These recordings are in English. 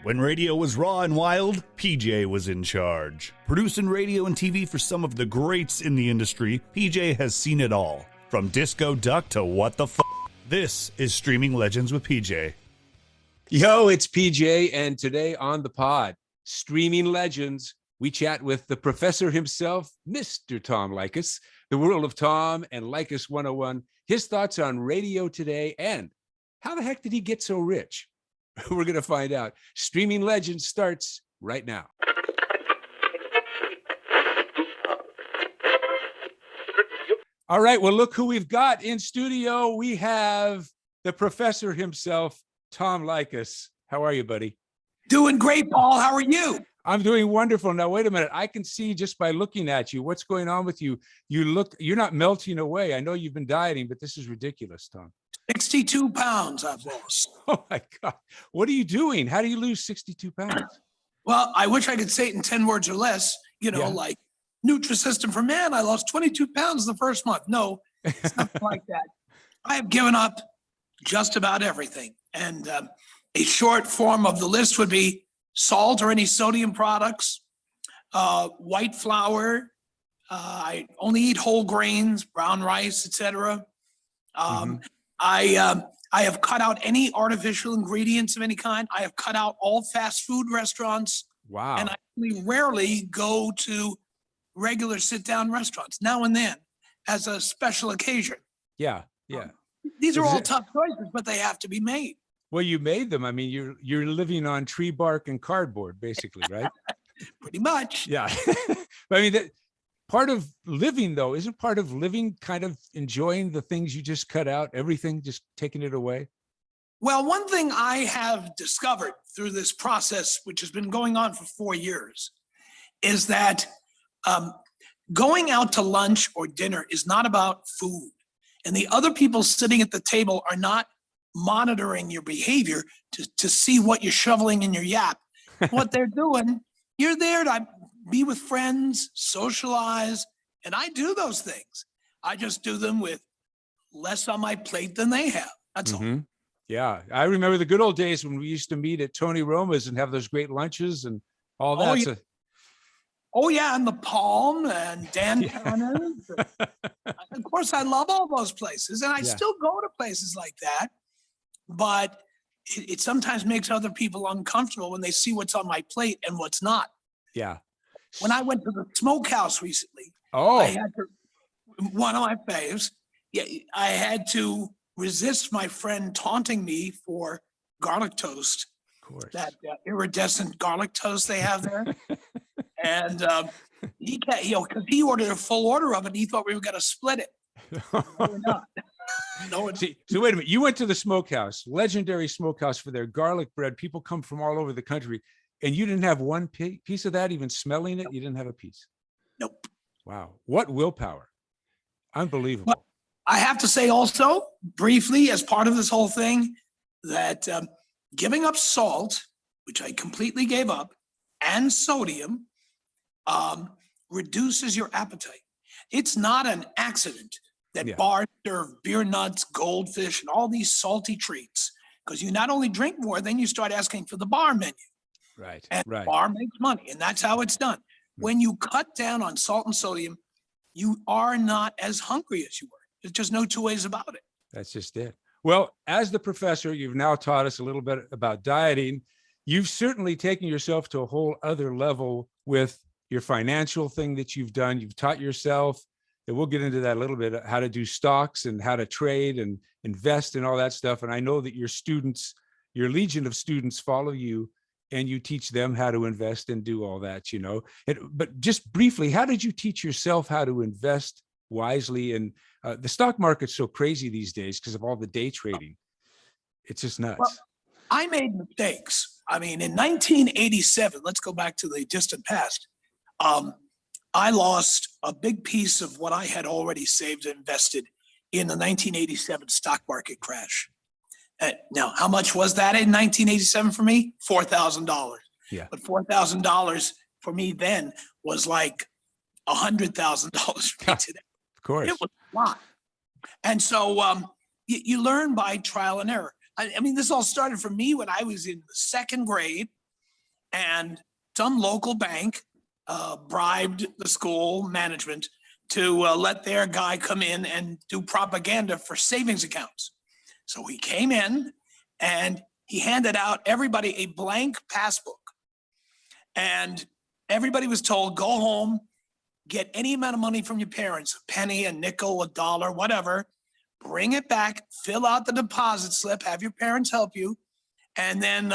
When radio was raw and wild, PJ was in charge. Producing radio and TV for some of the greats in the industry, PJ has seen it all. From Disco Duck to What the F***. This is Streaming Legends with PJ. Yo, it's PJ, and today on the pod, Streaming Legends, we chat with the professor himself, Mr. Tom Leykis, the world of Tom and Leykis 101, his thoughts on radio today, and how the heck did he get so rich? We're going to find out. Streaming Legends starts right now. All right, well, look who we've got in studio. We have the professor himself, Tom Leykis. How are you, buddy? Doing great, Paul. How are you? I'm doing wonderful. Now, wait a minute. I can see just by looking at you, what's going on with you. You're not melting away. I know you've been dieting, but this is ridiculous, Tom. 62 pounds I've lost. Oh my God. What are you doing? How do you lose 62 pounds? Well, I wish I could say it in 10 words or less, like Nutrisystem for man, I lost 22 pounds the first month. No, it's nothing like that. I have given up just about everything. And a short form of the list would be salt or any sodium products, white flour. I only eat whole grains, brown rice, etc. I have cut out any artificial ingredients of any kind. I have cut out all fast food restaurants. Wow. And I rarely go to regular sit-down restaurants, now and then, as a special occasion. Yeah. These are all tough choices, but they have to be made. Well, you made them. I mean, you're living on tree bark and cardboard, basically, right? Pretty much. Yeah. But I mean, part of living, though, isn't part of living kind of enjoying the things you just cut out, everything, just taking it away? Well, one thing I have discovered through this process, which has been going on for 4 years, is that going out to lunch or dinner is not about food. And the other people sitting at the table are not monitoring your behavior to see what you're shoveling in your yap. What they're doing, you're there to be with friends, socialize, and I do those things. I just do them with less on my plate than they have. That's all. Yeah, I remember the good old days when we used to meet at Tony Roma's and have those great lunches and all that. Oh yeah, and the Palm and Dan Canon's. Of course, I love all those places, and I still go to places like that. But it sometimes makes other people uncomfortable when they see what's on my plate and what's not. Yeah. When I went to the smokehouse recently, one of my faves, I had to resist my friend taunting me for garlic toast. Of course. That iridescent garlic toast they have there. And because he ordered a full order of it, he thought we were going to split it. No, we're not. No, See, so wait a minute. You went to the smokehouse, legendary smokehouse for their garlic bread. People come from all over the country. And you didn't have one piece of that, even smelling it? You didn't have a piece? Nope. Wow. What willpower. Unbelievable. Well, I have to say also, briefly, as part of this whole thing, that giving up salt, which I completely gave up, and sodium reduces your appetite. It's not an accident that bars serve beer nuts, goldfish, and all these salty treats, because you not only drink more, then you start asking for the bar menu. Right. And the bar makes money, and that's how it's done. When you cut down on salt and sodium, you are not as hungry as you were. There's just no two ways about it. That's just it. Well, as the professor, you've now taught us a little bit about dieting. You've certainly taken yourself to a whole other level with your financial thing that you've done. You've taught yourself, and we'll get into that a little bit, how to do stocks and how to trade and invest and all that stuff. And I know that your students, your legion of students follow you, and you teach them how to invest and do all that, But just briefly, how did you teach yourself how to invest wisely? And the stock market's so crazy these days because of all the day trading. It's just nuts. Well, I made mistakes. I mean, in 1987, let's go back to the distant past. I lost a big piece of what I had already saved and invested in the 1987 stock market crash. Now, how much was that in 1987 for me? $4,000. Yeah. But $4,000 for me then was like $100,000 for me today. Of course. It was a lot. And so you learn by trial and error. I mean, this all started for me when I was in the second grade, and some local bank bribed the school management to let their guy come in and do propaganda for savings accounts. So he came in and he handed out everybody a blank passbook. And everybody was told, go home, get any amount of money from your parents, a penny, a nickel, a dollar, whatever, bring it back, fill out the deposit slip, have your parents help you, and then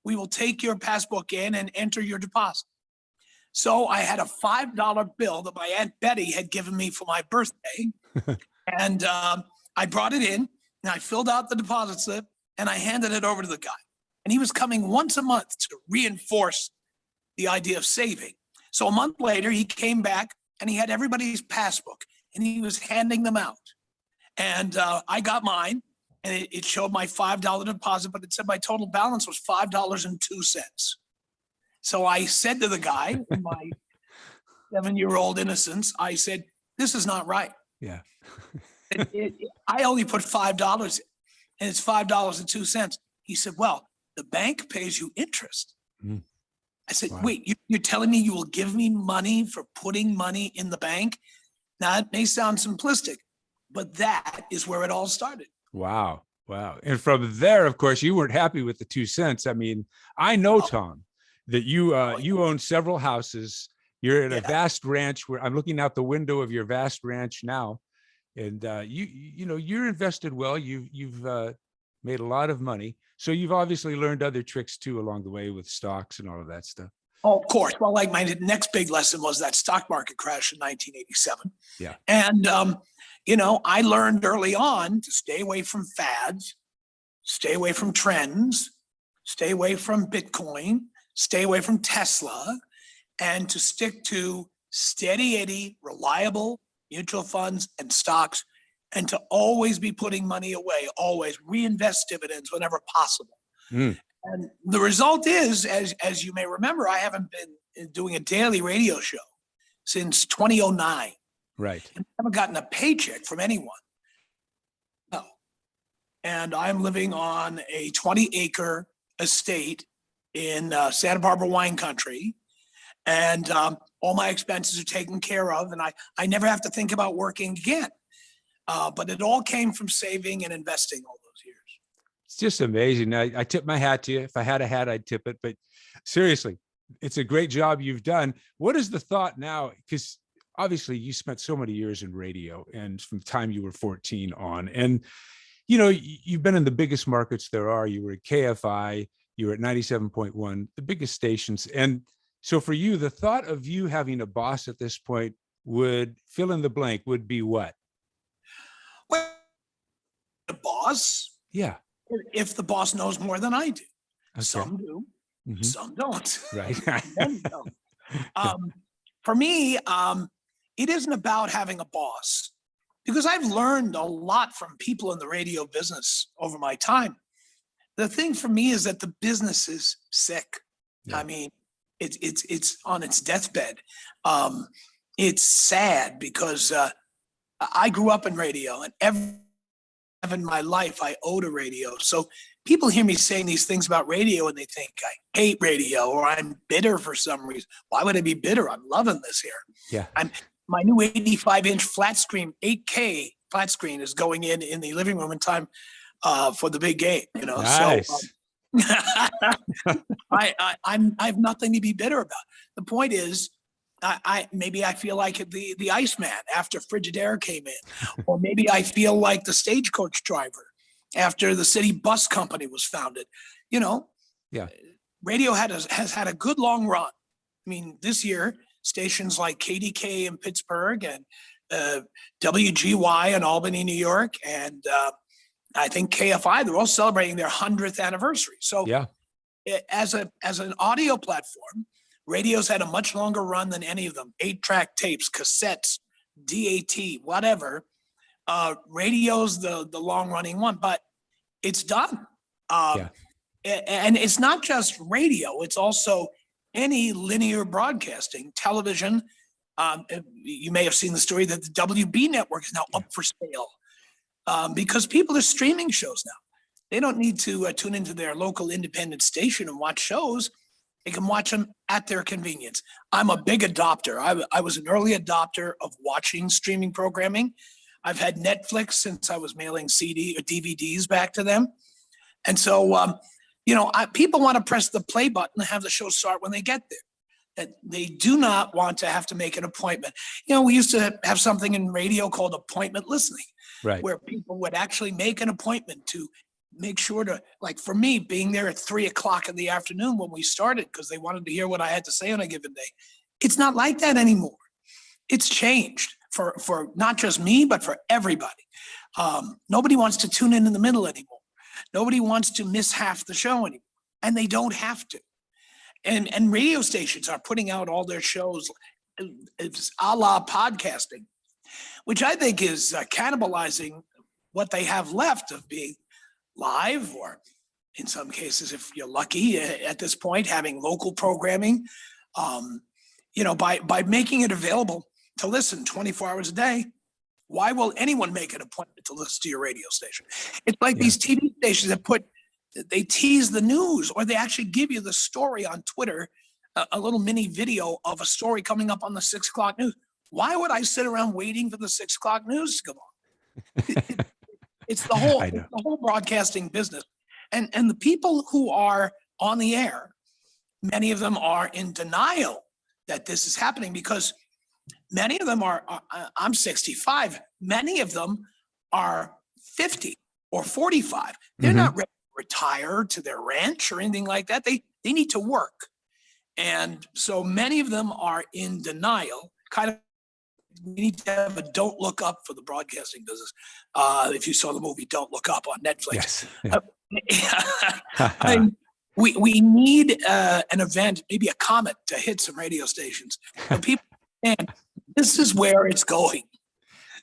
we will take your passbook in and enter your deposit. So I had a $5 bill that my Aunt Betty had given me for my birthday. And I brought it in and I filled out the deposit slip and I handed it over to the guy. And he was coming once a month to reinforce the idea of saving. So a month later, he came back and he had everybody's passbook and he was handing them out. And I got mine and it showed my $5 deposit, but it said my total balance was $5.02. So I said to the guy, in my 7-year-old innocence, I said, this is not right. Yeah. I only put $5 in, and it's $5.02. He said, well, the bank pays you interest. Mm. I said, Wow. wait, you're telling me you will give me money for putting money in the bank? Now, it may sound simplistic, but that is where it all started. Wow. Wow. And from there, of course, you weren't happy with the 2 cents. I mean, I know, Tom, that you own several houses. You're at a vast ranch where I'm looking out the window of your vast ranch now. And you're invested well. You've made a lot of money. So you've obviously learned other tricks too along the way with stocks and all of that stuff. Oh, of course. Well, like my next big lesson was that stock market crash in 1987. Yeah. And, I learned early on to stay away from fads, stay away from trends, stay away from Bitcoin, stay away from Tesla, and to stick to steady Eddie, reliable mutual funds and stocks, and to always be putting money away, always reinvest dividends whenever possible. Mm. And the result is, as you may remember, I haven't been doing a daily radio show since 2009. Right. And I haven't gotten a paycheck from anyone. No. And I'm living on a 20-acre estate in Santa Barbara wine country. And all my expenses are taken care of. And I never have to think about working again. But it all came from saving and investing all those years. It's just amazing. I tip my hat to you. If I had a hat, I'd tip it. But seriously, it's a great job you've done. What is the thought now? Because obviously you spent so many years in radio and from the time you were 14 on. And, you've been in the biggest markets there are. You were at KFI, you were at 97.1, the biggest stations. And so for you, the thought of you having a boss at this point would fill in the blank would be what? Well, the boss. Yeah. If the boss knows more than I do. Okay. Some do, Mhm. some don't. Right. Many don't. For me, it isn't about having a boss, because I've learned a lot from people in the radio business over my time. The thing for me is that the business is sick. Yeah. I mean, it's on its deathbed. It's sad because I grew up in radio, and every in my life I owe to radio. So people hear me saying these things about radio and they think I hate radio or I'm bitter for some reason. Why would I be bitter? I'm loving this here. Yeah. My new 85-inch flat screen, 8K flat screen is going in the living room in time for the big game. Nice. So I have nothing to be bitter about. The point is, maybe I feel like the Iceman after Frigidaire came in, or maybe I feel like the stagecoach driver after the city bus company was founded. Yeah. Radio has had a good long run. I mean, this year stations like KDK in Pittsburgh and WGY in Albany, New York, and I think KFI, they're all celebrating their 100th anniversary. So Yeah. as an audio platform, radio's had a much longer run than any of them. 8-track tapes, cassettes, DAT, whatever. Radio's the long-running one, but it's done. Yeah. And it's not just radio. It's also any linear broadcasting, television. You may have seen the story that the WB network is now up for sale because people are streaming shows now. They don't need to tune into their local independent station and watch shows. They can watch them at their convenience. I'm a big adopter. I was an early adopter of watching streaming programming. I've had Netflix since I was mailing CD or DVDs back to them. And so, people want to press the play button and have the show start when they get there. That they do not want to have to make an appointment. We used to have something in radio called appointment listening, Right. where people would actually make an appointment to make sure to, like for me, being there at 3:00 in the afternoon when we started, because they wanted to hear what I had to say on a given day. It's not like that anymore. It's changed for not just me, but for everybody. Nobody wants to tune in the middle anymore. Nobody wants to miss half the show anymore, and they don't have to. And radio stations are putting out all their shows. It's a la podcasting, which I think is cannibalizing what they have left of being live, or in some cases, if you're lucky at this point, having local programming, by making it available to listen 24 hours a day. Why will anyone make an appointment to listen to your radio station? It's like these TV stations that they tease the news, or they actually give you the story on Twitter, a little mini video of a story coming up on the 6:00 news. Why would I sit around waiting for the 6:00 news to come on? It's the whole broadcasting business. And the people who are on the air, many of them are in denial that this is happening, because many of them I'm 65. Many of them are 50 or 45. They're not ready to retire to their ranch or anything like that. They need to work. And so many of them are in denial. Kind of, we need to have a Don't Look Up for the broadcasting business. If you saw the movie Don't Look Up on Netflix. Yes. We need an event, maybe a comet, to hit some radio stations. So people understand this is where it's going.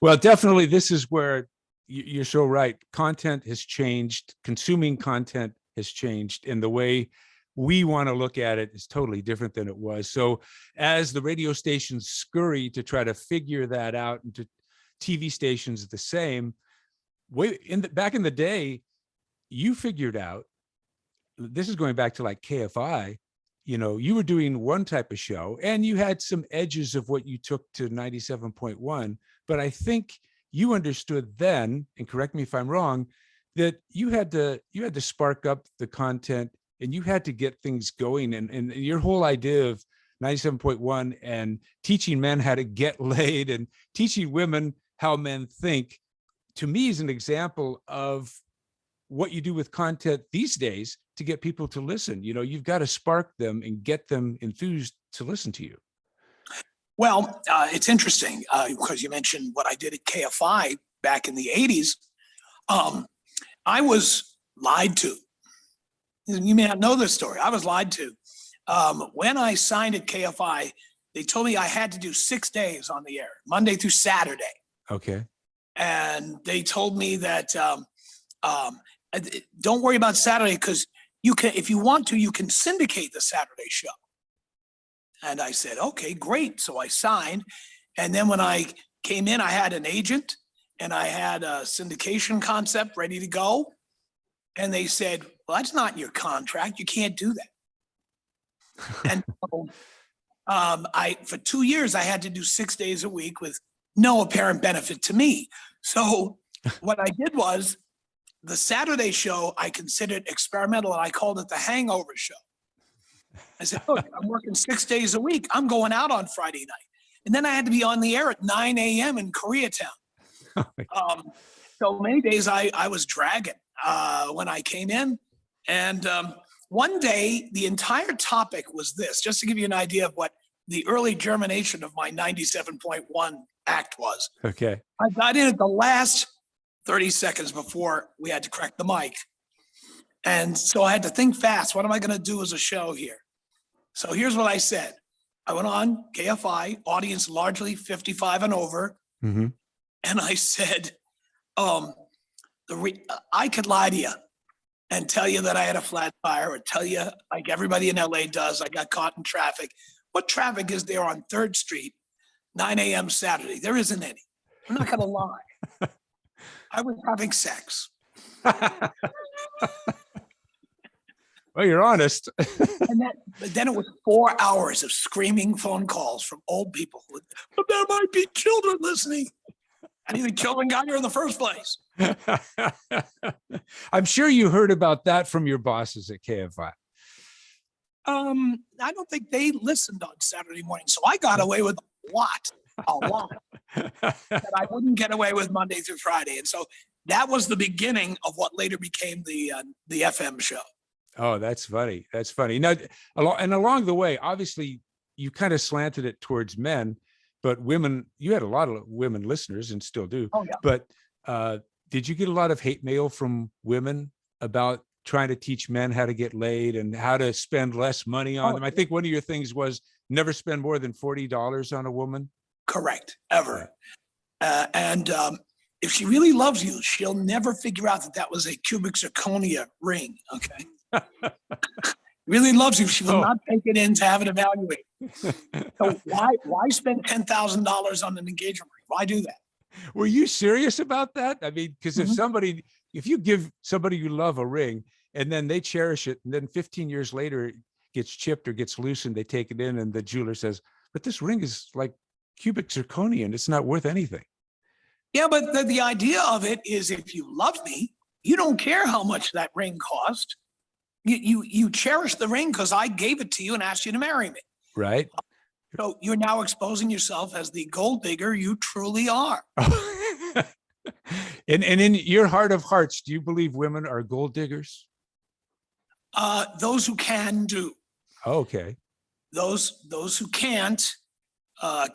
Well, definitely, this is where you're so right. Content has changed. Consuming content has changed, and the way we want to look at it is totally different than it was. So as the radio stations scurry to try to figure that out, and to TV stations the same, back in the day, you figured out, this is going back to like KFI, you were doing one type of show and you had some edges of what you took to 97.1. But I think you understood then, and correct me if I'm wrong, that you had to spark up the content, and you had to get things going. And your whole idea of 97.1 and teaching men how to get laid and teaching women how men think, to me, is an example of what you do with content these days to get people to listen. You've got to spark them and get them enthused to listen to you. Well, it's interesting because you mentioned what I did at KFI back in the 80s. I was lied to. You may not know this story. I was lied to. When I signed at KFI, they told me I had to do 6 days on the air, Monday through Saturday. Okay. And they told me that don't worry about Saturday, because you can, if you want to, you can syndicate the Saturday show. And I said, okay, great. So I signed. And then when I came in, I had an agent and I had a syndication concept ready to go. And they said, well, that's not in your contract. You can't do that. And so, for 2 years, I had to do 6 days a week with no apparent benefit to me. So what I did was, the Saturday show I considered experimental, and I called it the Hangover Show. I said, look, I'm working 6 days a week. I'm going out on Friday night. And then I had to be on the air at 9 a.m. in Koreatown. So many days I was dragging when I came in. And one day, the entire topic was this, just to give you an idea of what the early germination of my 97.1 act was. Okay. I got in at the last 30 seconds before we had to crack the mic. And so I had to think fast. What am I going to do as a show here? So here's what I said. I went on KFI, audience largely 55 and over. Mm-hmm. And I said, I could lie to you and tell you that I had a flat tire, or tell you, like everybody in LA does, I got caught in traffic. What traffic is there on 3rd Street, 9 a.m. Saturday? There isn't any. I'm not going to lie. I was having sex. Well, you're honest. But then it was 4 hours of screaming phone calls from old people. But there might be children listening. How do you think children got here in the first place? I'm sure you heard about that from your bosses at KFI. I don't think they listened on Saturday morning, so I got away with a lot that I wouldn't get away with Monday through Friday, and so that was the beginning of what later became the FM show. Oh, that's funny. That's funny. Now, along the way, obviously, you kind of slanted it towards men, but women. You had a lot of women listeners, and still do. Oh yeah. But did you get a lot of hate mail from women about trying to teach men how to get laid and how to spend less money on them? I think one of your things was never spend more than $40 on a woman. Correct, ever. And if she really loves you, she'll never figure out that that was a cubic zirconia ring. Okay. Really loves you, she will not take it in to have it evaluated. So why spend $10,000 on an engagement ring? Why do that? Were you serious about that? I mean, because if you give somebody you love a ring and then they cherish it, and then 15 years later it gets chipped or gets loosened, they take it in and the jeweler says, but this ring is like cubic zirconia and it's not worth anything. Yeah, but the idea of it is, if you love me, you don't care how much that ring cost. You cherish the ring because I gave it to you and asked you to marry me. Right. So you're now exposing yourself as the gold digger you truly are. And in your heart of hearts, do you believe women are gold diggers? Those who can do. Okay. Those who can't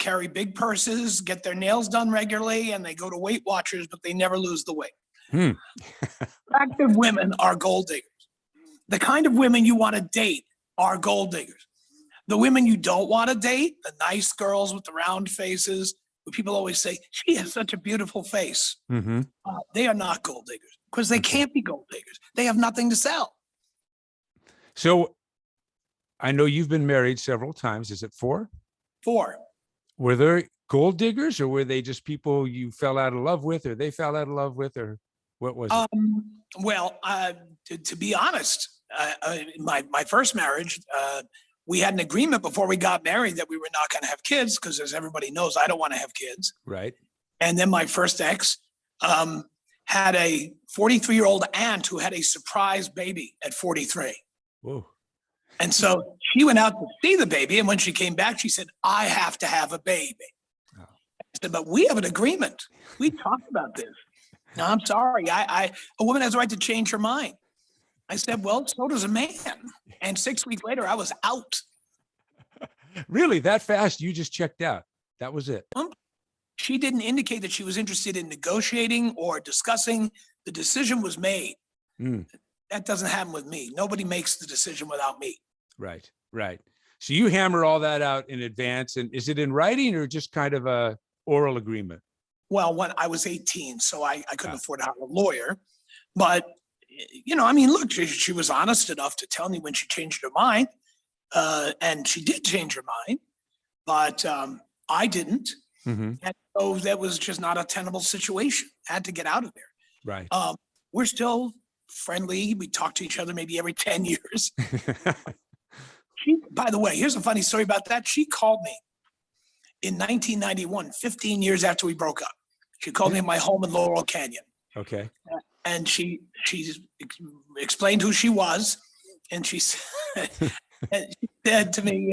carry big purses, get their nails done regularly, and they go to Weight Watchers, but they never lose the weight. Attractive women are gold diggers. The kind of women you want to date are gold diggers. The women you don't want to date, the nice girls with the round faces, who people always say, she has such a beautiful face. They are not gold diggers because they can't be gold diggers. They have nothing to sell. So I know you've been married several times. Is it 4? 4. Were there gold diggers, or were they just people you fell out of love with, or they fell out of love with, or what was it? Well, to be honest, my first marriage, we had an agreement before we got married that we were not going to have kids because, as everybody knows, I don't want to have kids. Right. And then my first ex had a 43-year-old aunt who had a surprise baby at 43. Whoa. And so she went out to see the baby. And when she came back, she said, I have to have a baby. Oh. I said, but we have an agreement. We talked about this. No, I'm sorry. A woman has a right to change her mind. I said, well, so does a man. And 6 weeks later, I was out. Really? That fast? You just checked out? That was it? She didn't indicate that she was interested in negotiating or discussing. The decision was made. That doesn't happen with me. Nobody makes the decision without me. Right, right. So you hammer all that out in advance. And is it in writing or just kind of a oral agreement? Well, when I was 18, so I couldn't afford to hire a lawyer. But, I mean, look, she was honest enough to tell me when she changed her mind. And she did change her mind, but I didn't. And so that was just not a tenable situation. I had to get out of there. Right. We're still friendly. We talk to each other maybe every 10 years. By the way, here's a funny story about that. She called me in 1991, 15 years after we broke up. She called me at my home in Laurel Canyon. Okay. And she explained who she was. And she said, to me,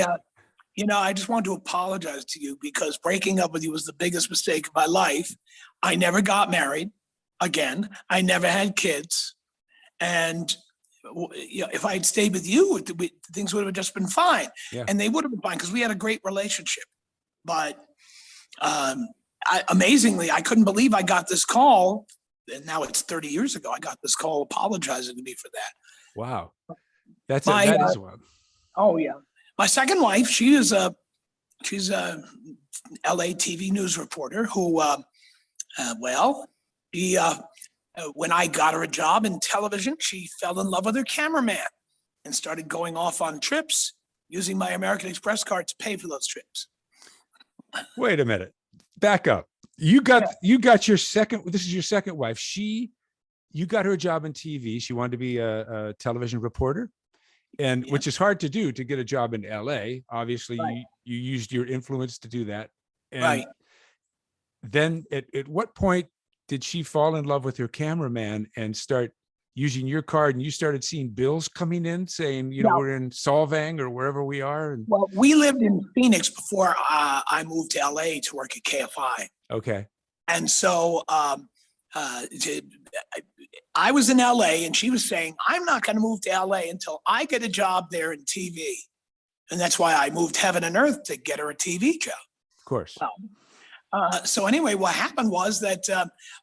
I just want to apologize to you because breaking up with you was the biggest mistake of my life. I never got married again. I never had kids. And if I had stayed with you, things would have just been fine. Yeah. And they would have been fine because we had a great relationship. But amazingly, I couldn't believe I got this call. And now it's 30 years ago. I got this call apologizing to me for that. Wow. That is wild. Oh, yeah. My second wife, she's a LA TV news reporter who, when I got her a job in television, she fell in love with her cameraman and started going off on trips using my American Express card to pay for those trips. Wait a minute. Back up. You got your second, this is your second wife. She you got her a job in TV. She wanted to be a television reporter, and which is hard to do, to get a job in LA. Obviously, Right. you used your influence to do that. And Right. then at what point did she fall in love with her cameraman and start using your card, and you started seeing bills coming in saying, you know, Yeah. we're in Solvang or wherever we are? And Well, we lived in Phoenix before I moved to LA to work at KFI. okay. And so I was in LA and she was saying, I'm not going to move to LA until I get a job there in TV. And that's why I moved heaven and earth to get her a TV job. Of course. So anyway, what happened was that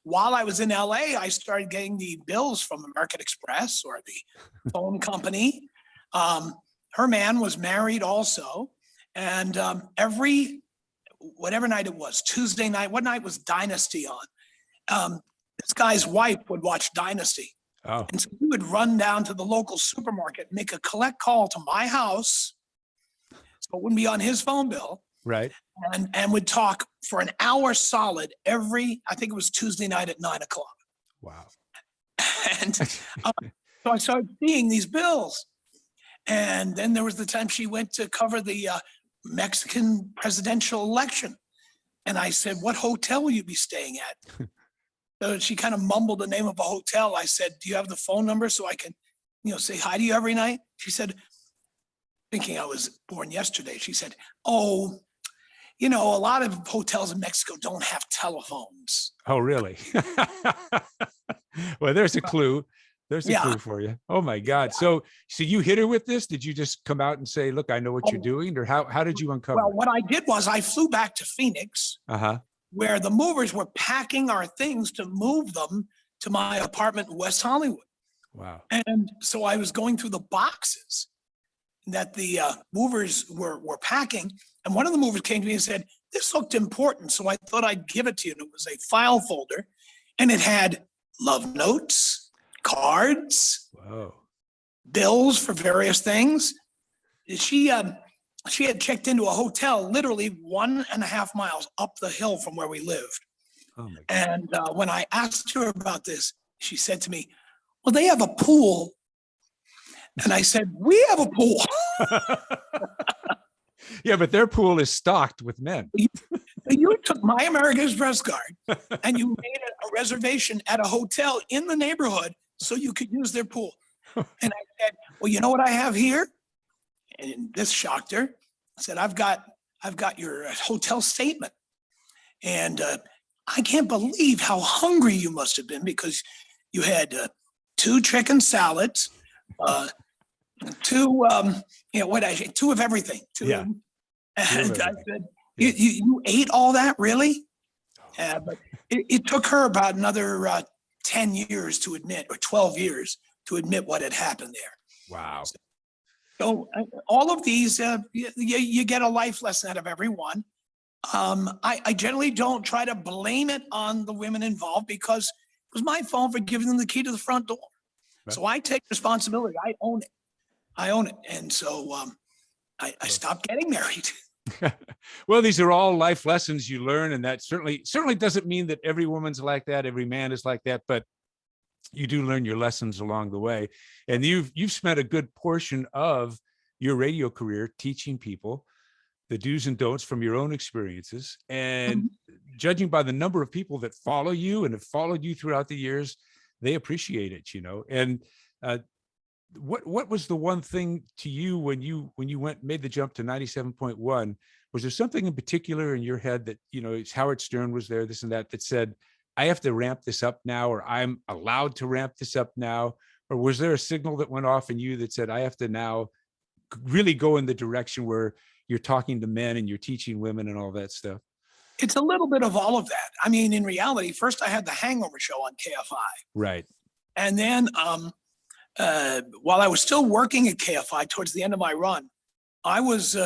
while I was in LA, I started getting the bills from American Express or the phone company. Her man was married also. And whatever night it was, Tuesday night, what night was Dynasty on? This guy's wife would watch Dynasty. Oh, And so he would run down to the local supermarket, make a collect call to my house, so it wouldn't be on his phone bill, right. and would talk for an hour solid I think it was Tuesday night at 9 o'clock. Wow. And so I started seeing these bills. And then there was the time she went to cover the Mexican presidential election. And I said, what hotel will you be staying at? So she kind of mumbled the name of a hotel. I said, do you have the phone number so I can, say hi to you every night? She said, thinking I was born yesterday, she said, oh, a lot of hotels in Mexico don't have telephones. Oh, really? Well, there's a clue. There's a clue for you. Oh my God. So you hit her with this? Did you just come out and say, look, I know what you're doing? Or how did you uncover Well, it? what I did was I flew back to Phoenix, Uh-huh. where the movers were packing our things to move them to my apartment in West Hollywood. Wow. And so I was going through the boxes that the movers were packing. And one of the movers came to me and said, this looked important. So I thought I'd give it to you. And it was a file folder, and it had love notes, cards, Whoa. bills for various things. She had checked into a hotel literally 1.5 miles up the hill from where we lived. Oh my God. And when I asked her about this, she said to me, well, they have a pool. And I said, we have a pool. Yeah, but their pool is stocked with men. You took my American Express card and you made a reservation at a hotel in the neighborhood so you could use their pool. And I said, well, you know what I have here? And this shocked her. I said, I've got your hotel statement. And I can't believe how hungry you must have been, because you had 2 chicken salads, 2, two of everything. Yeah. And I said, you ate all that, really? But it took her about another 10 years to admit, or 12 years to admit what had happened there. Wow. So all of these, you get a life lesson out of every one. I generally don't try to blame it on the women involved, because it was my fault for giving them the key to the front door. Right. So I take responsibility. I own it. And so I stopped getting married. Well, these are all life lessons you learn, and that certainly doesn't mean that every woman's like that, every man is like that, but you do learn your lessons along the way. And you've spent a good portion of your radio career teaching people the do's and don'ts from your own experiences. And judging by the number of people that follow you and have followed you throughout the years, they appreciate it, And what was the one thing to you when you made the jump to 97.1? Was there something in particular in your head that, it's Howard Stern was there, this and that said, I have to ramp this up now, or I'm allowed to ramp this up now? Or was there a signal that went off in you that said, I have to now really go in the direction where you're talking to men and you're teaching women and all that stuff? It's a little bit of all of that. I mean, in reality, first I had the Hangover show on KFI. Right. And then while I was still working at KFI towards the end of my run, I was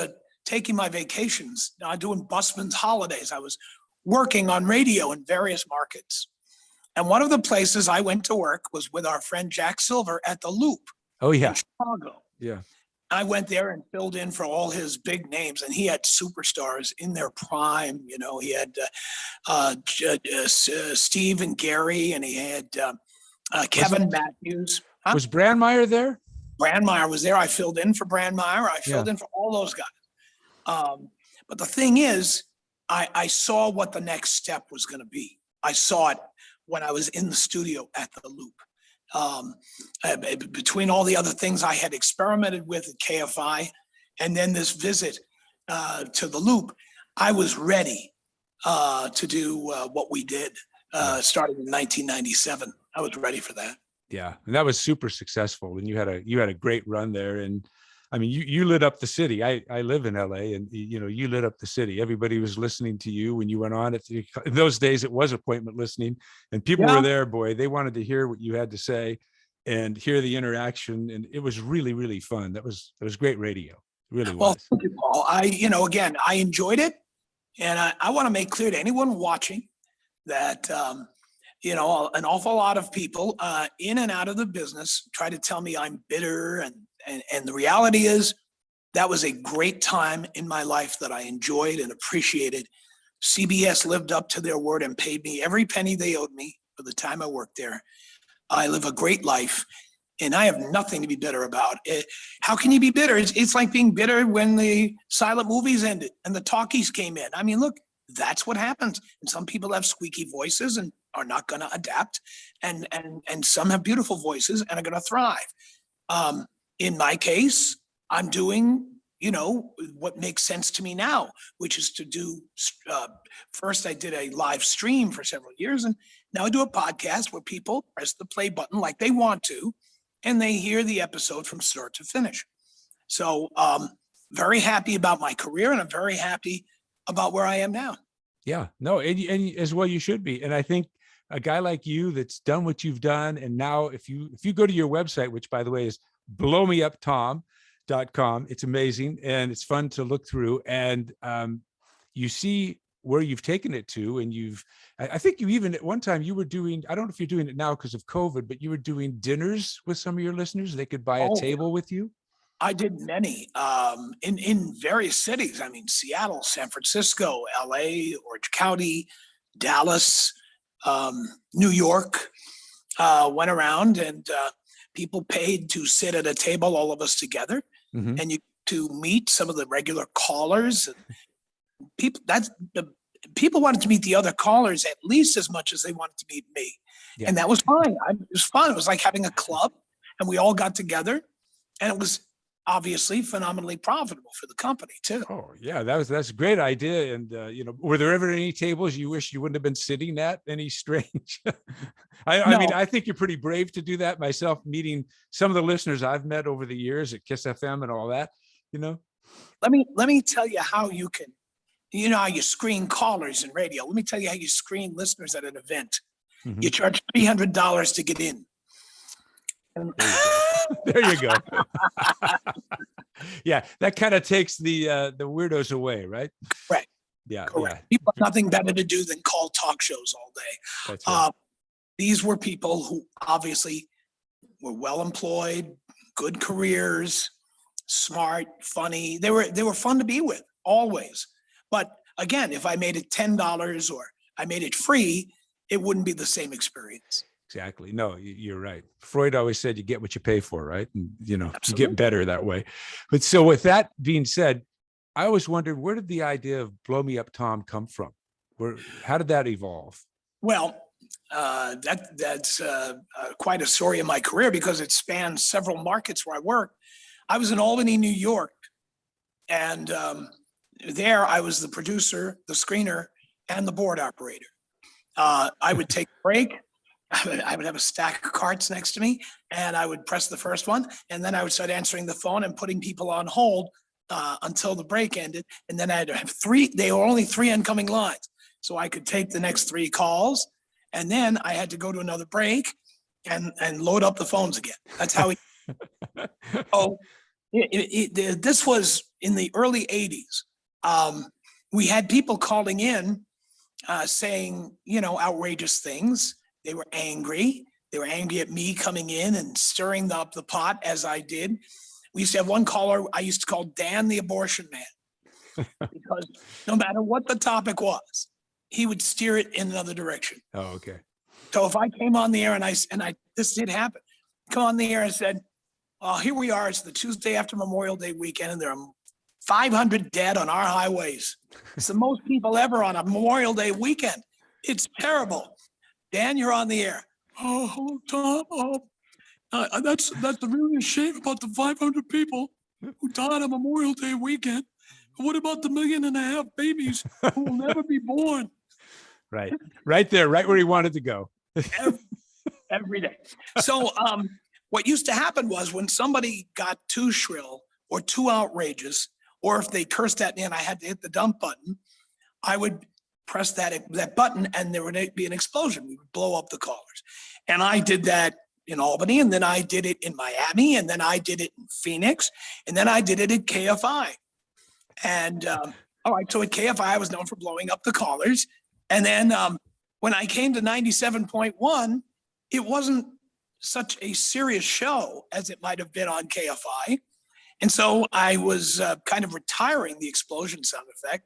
taking my vacations, doing busman's holidays. I was working on radio in various markets. And one of the places I went to work was with our friend Jack Silver at the Loop Oh, yeah. in Chicago. Yeah. I went there and filled in for all his big names, and he had superstars in their prime. He had Steve and Gary, and he had Kevin Matthews. Huh? Was Brandmeier there? Brandmeier was there. I filled in for Brandmeier. I filled in for all those guys. But the thing is, I saw what the next step was going to be. I saw it when I was in the studio at the Loop. Between all the other things I had experimented with at KFI, and then this visit to the Loop, I was ready to do what we did starting in 1997. I was ready for that. Yeah, and that was super successful, and you had a great run there. And I mean, you lit up the city. I live in LA, and you lit up the city. Everybody was listening to you when you went on. In those days, it was appointment listening, and people were there. Boy, they wanted to hear what you had to say and hear the interaction, and it was really, really fun. It was great radio. It really was. Well, thank you, Paul. Again, I enjoyed it, and I want to make clear to anyone watching that an awful lot of people in and out of the business try to tell me I'm bitter, and the reality is that was a great time in my life that I enjoyed and appreciated. CBS lived up to their word and paid me every penny they owed me for the time I worked there. I live a great life, and I have nothing to be bitter about. How can you be bitter? It's like being bitter when the silent movies ended and the talkies came in. I mean, look, that's what happens. And some people have squeaky voices and are not going to adapt, and some have beautiful voices and are going to thrive. In my case, I'm doing what makes sense to me now, which is to do first I did a live stream for several years, and now I do a podcast where people press the play button like they want to, and they hear the episode from start to finish. So very happy about my career, and I'm very happy about where I am now. Yeah, no, and as well you should be. And I think a guy like you that's done what you've done, and now if you go to your website, which by the way is blowmeuptom.com, it's amazing and it's fun to look through, and you see where you've taken it to. And I think you even at one time you were doing, I don't know if you're doing it now because of COVID, but you were doing dinners with some of your listeners. They could buy a table with you. I did many in various cities. I mean, Seattle, San Francisco, LA, Orange County, Dallas, New York. Went around, and people paid to sit at a table, all of us together, and you to meet some of the regular callers. And people wanted to meet the other callers at least as much as they wanted to meet me, and that was fine. It was fun. It was like having a club, and we all got together, and it was obviously phenomenally profitable for the company too. Oh yeah, that's a great idea. And were there ever any tables you wish you wouldn't have been sitting at? Any strange? I mean, I think you're pretty brave to do that. Myself, meeting some of the listeners I've met over the years at Kiss FM and all that. Let me tell you how you can. How you screen callers in radio. Let me tell you how you screen listeners at an event. You charge $300 to get in. There you go. Yeah, that kind of takes the weirdos away, right? Right. Yeah. Correct. Yeah. People have nothing better to do than call talk shows all day. That's right. These were people who obviously were well employed, good careers, smart, funny. They were fun to be with always. But again, if I made it $10 or I made it free, it wouldn't be the same experience. Exactly. No, you're right. Freud always said you get what you pay for, right? And, you Absolutely. get better that way. But so with that being said, I always wondered, where did the idea of Blow Me Up Tom come from? How did that evolve? Well, that's quite a story in my career because it spans several markets where I worked. I was in Albany, New York, and there I was the producer, the screener, and the board operator. I would take a break. I would have a stack of carts next to me, and I would press the first one, and then I would start answering the phone and putting people on hold until the break ended. And then I'd have they were only 3 incoming lines. So I could take the next 3 calls, and then I had to go to another break and load up the phones again. That's how this was in the early 80s. We had people calling in saying, outrageous things. They were angry. They were angry at me coming in and stirring up the pot as I did. We used to have one caller I used to call Dan the Abortion Man because no matter what the topic was, he would steer it in another direction. Oh, okay. So if I came on the air and I this did happen. Come on the air and said, "Oh, here we are. It's the Tuesday after Memorial Day weekend, and there are 500 dead on our highways. It's the most people ever on a Memorial Day weekend. It's terrible." Dan, you're on the air. "Oh, Tom, that's really a shame about the 500 people who died on Memorial Day weekend. What about the 1.5 million babies who will never be born?" Right there, right where he wanted to go. Every day. So what used to happen was when somebody got too shrill or too outrageous, or if they cursed at me and I had to hit the dump button, I would press that button and there would be an explosion. We would blow up the callers. And I did that in Albany, and then I did it in Miami, and then I did it in Phoenix, and then I did it at KFI. And all right, so at KFI, I was known for blowing up the callers. And then when I came to 97.1, it wasn't such a serious show as it might have been on KFI. And so I was kind of retiring the explosion sound effect.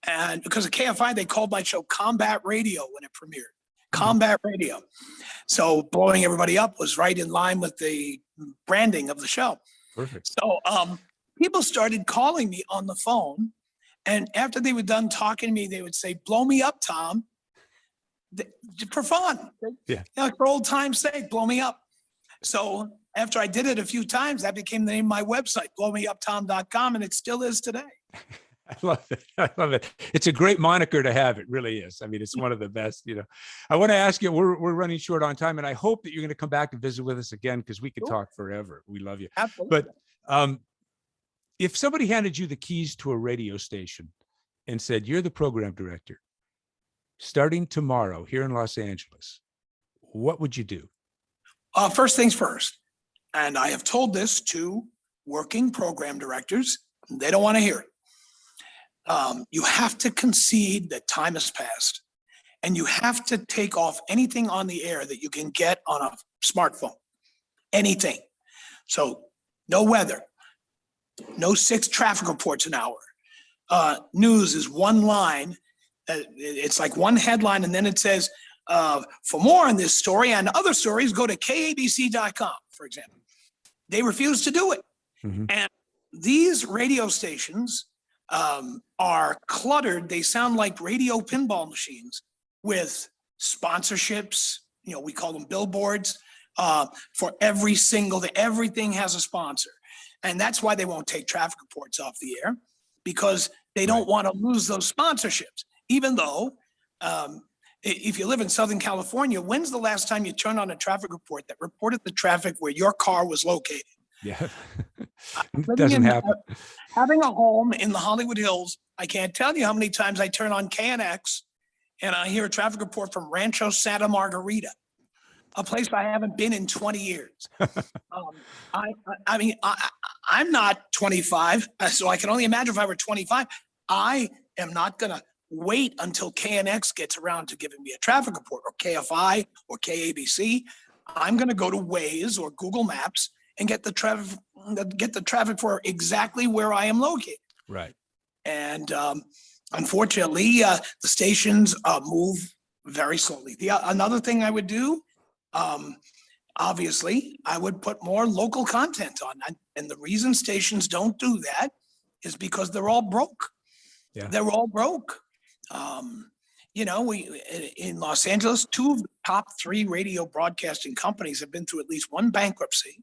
And because of KFI, they called my show Combat Radio when it premiered. Combat Radio. So blowing everybody up was right in line with the branding of the show. Perfect. So people started calling me on the phone. And after they were done talking to me, they would say, "Blow me up, Tom." For fun. Yeah. For old time's sake, blow me up. So after I did it a few times, that became the name of my website, blowmeuptom.com, and it still is today. I love it. I love it. It's a great moniker to have. It really is. I mean, it's one of the best, I want to ask you, we're running short on time, and I hope that you're going to come back and visit with us again, because we could talk forever. We love you. Absolutely. But if somebody handed you the keys to a radio station and said, "You're the program director, starting tomorrow here in Los Angeles," what would you do? First things first, and I have told this to working program directors. They don't want to hear it. You have to concede that time has passed, and you have to take off anything on the air that you can get on a smartphone, anything. So no weather, no 6 traffic reports an hour. News is one line. It's like one headline, and then it says, "For more on this story and other stories, go to kabc.com," for example. They refuse to do it. Mm-hmm. And these radio stations are cluttered. They sound like radio pinball machines with sponsorships. We call them billboards for every single thing. Everything has a sponsor. And that's why they won't take traffic reports off the air, because they don't want to lose those sponsorships. Even though if you live in Southern California, when's the last time you turned on a traffic report that reported the traffic where your car was located? Yeah. It doesn't happen. Having a home in the Hollywood Hills, I can't tell you how many times I turn on KNX and I hear a traffic report from Rancho Santa Margarita, a place I haven't been in 20 years. I mean, I'm not 25, so I can only imagine if I were 25. I am not going to wait until KNX gets around to giving me a traffic report, or KFI or KABC. I'm going to go to Waze or Google Maps and get the traffic for exactly where I am located. Right. And unfortunately, the stations move very slowly. Another thing I would do, obviously, I would put more local content on. And the reason stations don't do that is because they're all broke. Yeah. They're all broke. We in Los Angeles, 2 of the top 3 radio broadcasting companies have been through at least one bankruptcy.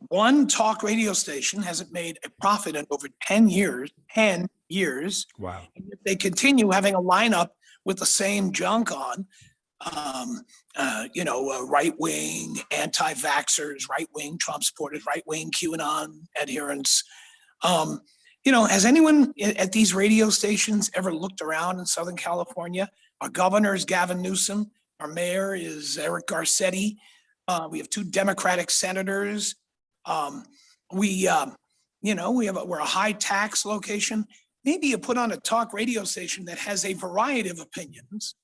One talk radio station hasn't made a profit in over 10 years. 10 years. Wow. And if they continue having a lineup with the same junk on, right-wing anti-vaxxers, right-wing Trump supporters, right-wing QAnon adherents. Has anyone at these radio stations ever looked around in Southern California? Our governor is Gavin Newsom. Our mayor is Eric Garcetti. We have 2 Democratic senators. We're a high tax location. Maybe you put on a talk radio station that has a variety of opinions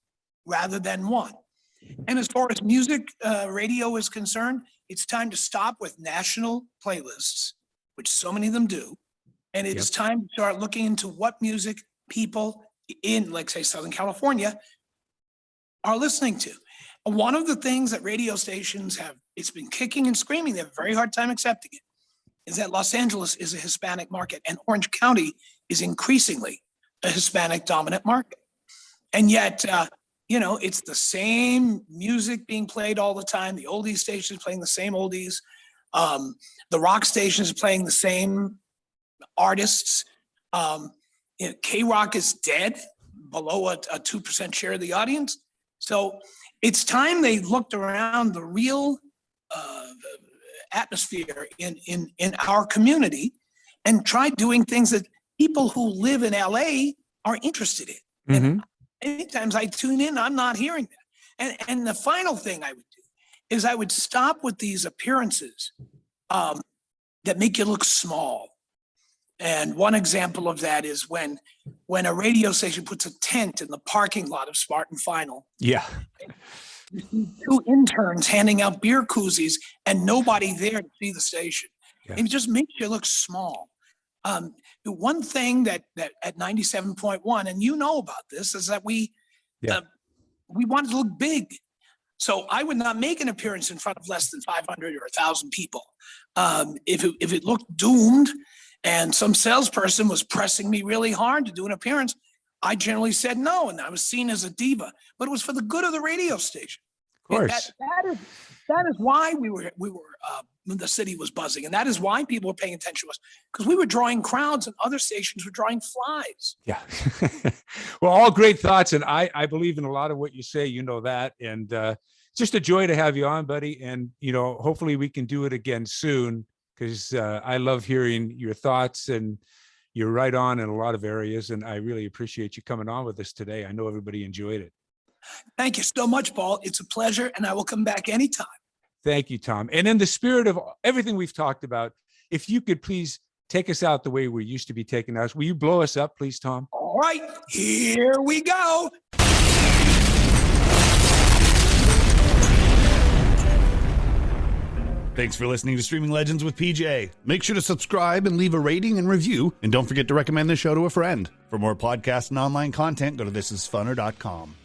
rather than one. And as far as music radio is concerned, it's time to stop with national playlists, which so many of them do. And it's time to start looking into what music people in, like, say, Southern California are listening to. One of the things that radio stations it's been kicking and screaming, they have a very hard time accepting it, is that Los Angeles is a Hispanic market and Orange County is increasingly a Hispanic dominant market. And yet, it's the same music being played all the time. The oldies stations playing the same oldies. The rock stations playing the same artists. K-Rock is dead, below a 2% share of the audience. So it's time they looked around the real atmosphere in our community and tried doing things that people who live in LA are interested in. Mm-hmm. And many times I tune in, I'm not hearing that. And the final thing I would do is I would stop with these appearances that make you look small. And one example of that is when a radio station puts a tent in the parking lot of Spartan Final. Yeah. Two interns handing out beer koozies and nobody there to see the station. Yeah. It just makes you look small. The one thing that at 97.1, and you know about this, is that we wanted to look big. So I would not make an appearance in front of less than 500 or 1,000 people. If it looked doomed and some salesperson was pressing me really hard to do an appearance, I generally said no, and I was seen as a diva. But it was for the good of the radio station. Of course. That is why we were the city was buzzing, and that is why people were paying attention to us, because we were drawing crowds and other stations were drawing flies. Yeah. Well, all great thoughts, and I believe in a lot of what you say. You know that, and just a joy to have you on, buddy. And hopefully we can do it again soon, because I love hearing your thoughts, and you're right on in a lot of areas. And I really appreciate you coming on with us today. I know everybody enjoyed it. Thank you so much, Paul. It's a pleasure, and I will come back anytime. Thank you, Tom. And in the spirit of everything we've talked about, if you could please take us out the way we used to be taking us. Will you blow us up, please, Tom? All right, here we go. Thanks for listening to Streaming Legends with PJ. Make sure to subscribe and leave a rating and review. And don't forget to recommend the show to a friend. For more podcasts and online content, go to thisisfunner.com.